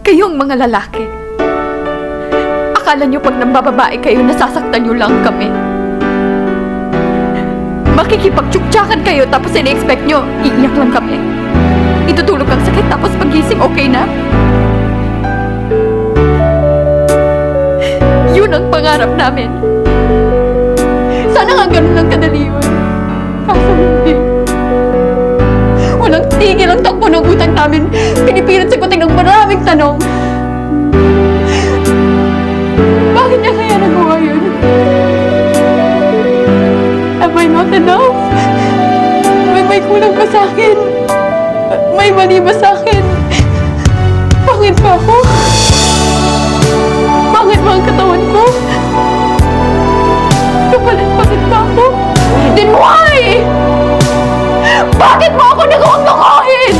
Kayong mga lalaki, akala nyo pag nambababae kayo, nasasaktan nyo lang kami. Makikipagtsuktsakan kayo tapos ina-expect nyo, iiyak lang kami. Itutulog ang sakit tapos pagising okay na. Yun ang pangarap namin. Sana nga ganun lang kadali yun. Kaso hindi. Walang tigil ang takbo ng utang namin. Pinipilit sagutin ng maraming tanong. Bakit niya kaya nagawa yun? Am I not enough? May kulang ba sa akin? May mali ba sa akin? Bakit ba ako? Bakit ba ang katawan ko? Kapalit-palit ba ako? Then why? Bakit mo ako nagawang lokohin?